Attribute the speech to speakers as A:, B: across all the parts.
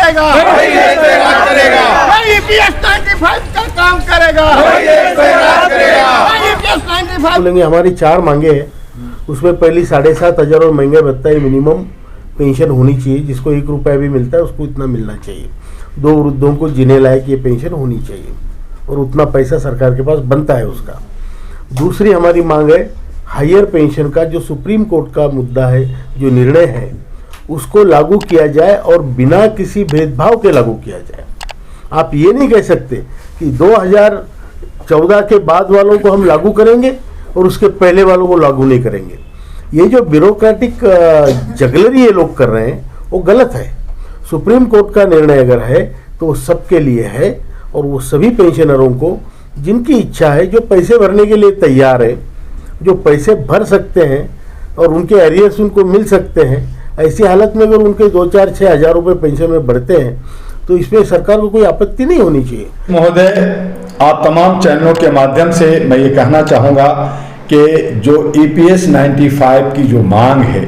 A: करेगा, EPS 95 का काम करेगा, EPS 95
B: बोलेंगे। हमारी 4 मांगे हैं, उसमें पहली 7,500 और महंगे भत्ता मिनिमम पेंशन होनी चाहिए। जिसको 1 रुपया भी मिलता है उसको इतना मिलना चाहिए। 2 वृद्धों को जीने लायक ये पेंशन होनी चाहिए और उतना पैसा सरकार के पास बनता है उसका। दूसरी हमारी मांग है हायर पेंशन का, जो सुप्रीम कोर्ट का मुद्दा है, जो निर्णय है उसको लागू किया जाए और बिना किसी भेदभाव के लागू किया जाए। आप ये नहीं कह सकते कि 2014 के बाद वालों को हम लागू करेंगे और उसके पहले वालों को लागू नहीं करेंगे। ये जो ब्यूरोक्रेटिक जगलरी ये लोग कर रहे हैं वो गलत है। सुप्रीम कोर्ट का निर्णय अगर है तो वो सबके लिए है और वो सभी पेंशनरों को जिनकी इच्छा है, जो पैसे भरने के लिए तैयार है, जो पैसे भर सकते हैं और उनके एरियर्स उनको मिल सकते हैं, ऐसी हालत में अगर उनके 2-4-6 हज़ार रुपये पेंशन में बढ़ते हैं तो इसमें सरकार को कोई आपत्ति नहीं होनी चाहिए।
C: महोदय, आप तमाम चैनलों के माध्यम से मैं ये कहना चाहूँगा कि जो EPS 95 की जो मांग है,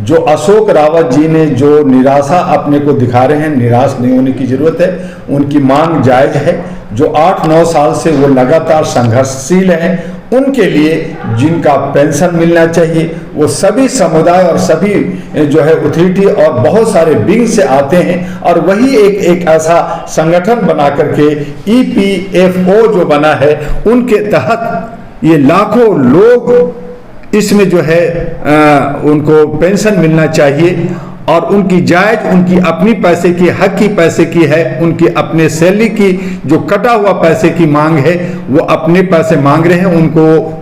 C: जो अशोक रावत जी ने जो निराशा अपने को दिखा रहे हैं, निराश नहीं होने की जरूरत है। उनकी मांग जायज है। जो 8-9 साल से वो लगातार संघर्षशील हैं, उनके लिए जिनका पेंशन मिलना चाहिए, वो सभी समुदाय और सभी जो है अथॉरिटी और बहुत सारे विंग से आते हैं और वही एक ऐसा संगठन बना करके EPFO जो बना है, उनके तहत ये लाखों लोग इसमें जो है उनको पेंशन मिलना चाहिए और उनकी जायज, उनकी अपनी पैसे की, हक की पैसे की है, उनकी अपने सैलरी की जो कटा हुआ पैसे की मांग है, वो अपने पैसे मांग रहे हैं।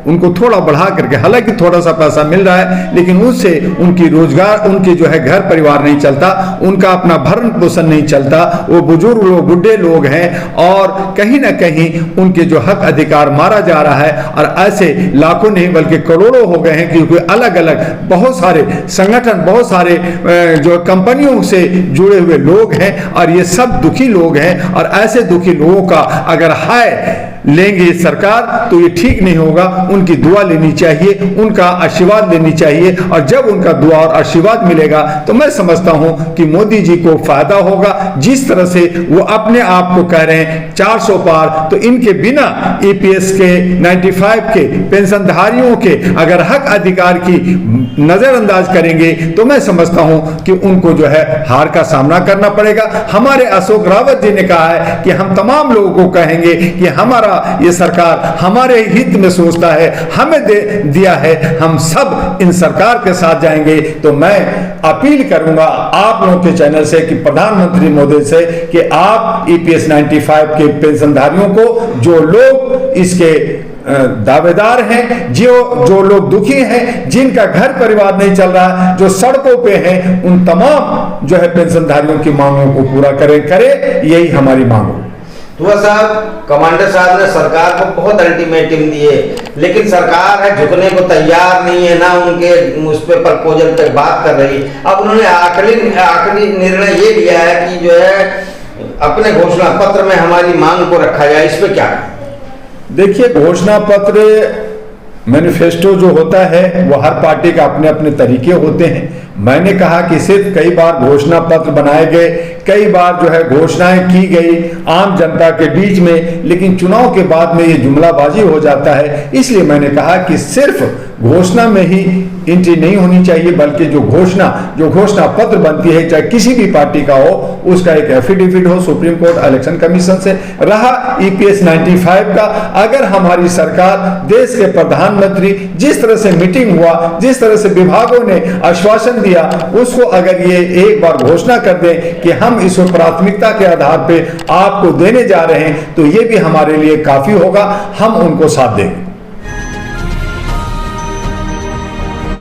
C: उनको थोड़ा बढ़ा करके, हालांकि थोड़ा सा पैसा मिल रहा है लेकिन उससे उनकी रोजगार, उनके जो है घर परिवार नहीं चलता, उनका अपना भरण पोषण नहीं चलता। वो बुजुर्ग लोग, बुढ़े लोग हैं और कहीं ना कहीं उनके जो हक अधिकार मारा जा रहा है। और ऐसे लाखों नहीं बल्कि करोड़ों हो गए हैं, क्योंकि अलग अलग बहुत सारे संगठन, बहुत सारे जो कंपनियों से जुड़े हुए लोग हैं और ये सब दुखी लोग हैं। और ऐसे दुखी लोगों का अगर हाय लेंगे सरकार तो ये ठीक नहीं होगा। उनकी दुआ लेनी चाहिए, उनका आशीर्वाद लेनी चाहिए और जब उनका दुआ और आशीर्वाद मिलेगा तो मैं समझता हूं कि मोदी जी को फायदा होगा। जिस तरह से वो अपने आप को कह रहे हैं 400 पार, तो इनके बिना EPS के 95 के पेंशनधारियों के अगर हक अधिकार की नजरअंदाज करेंगे तो मैं समझता हूं कि उनको जो है हार का सामना करना पड़ेगा। हमारे अशोक रावत जी ने कहा है कि हम तमाम लोगों को कहेंगे कि हमारा ये सरकार हमारे हित में सोचता है, हमें दे दिया है, हम सब इन सरकार के साथ जाएंगे। तो मैं अपील करूंगा आप लोगों के चैनल से कि प्रधानमंत्री मोदी से कि आप EPS 95 के पेंशनधारियों को, जो लोग इसके दावेदार हैं, जो लोग दुखी हैं, जिनका घर परिवार नहीं चल रहा, जो सड़कों पे हैं, उन तमाम जो है पेंशनधारियों की मांगों को पूरा करे, यही हमारी मांग हो।
D: दुआ साहब, कमांडर साहब ने सरकार को बहुत अल्टीमेटम दिए लेकिन सरकार है झुकने को तैयार नहीं है, ना उनके उस पे प्रपोजल पे बात कर रही। अब उन्होंने आखिरी निर्णय ये लिया है कि जो है अपने घोषणा पत्र में हमारी मांग को रखा जाए। इस पे क्या?
C: देखिए, घोषणा पत्र मैनिफेस्टो जो होता है वो हर पार्टी का अपने अपने तरीके होते हैं। मैंने कहा कि सिर्फ कई बार घोषणा पत्र बनाए गए, कई बार जो है घोषणाएं की गई आम जनता के बीच में, लेकिन चुनाव के बाद में ये जुमलाबाजी हो जाता है। इसलिए मैंने कहा कि सिर्फ घोषणा में ही एंट्री नहीं होनी चाहिए, बल्कि जो घोषणा पत्र बनती है, चाहे किसी भी पार्टी का हो, उसका एक एफिडेविट हो सुप्रीम कोर्ट इलेक्शन कमीशन से। रहा EPS 95 का, अगर हमारी सरकार, देश के प्रधानमंत्री, जिस तरह से मीटिंग हुआ, जिस तरह से विभागों ने आश्वासन दिया, उसको अगर ये एक बार घोषणा कर दें कि हम इसको प्राथमिकता के आधार पे आपको देने जा रहे हैं, तो ये भी हमारे लिए काफी होगा। हम उनको साथ देंगे।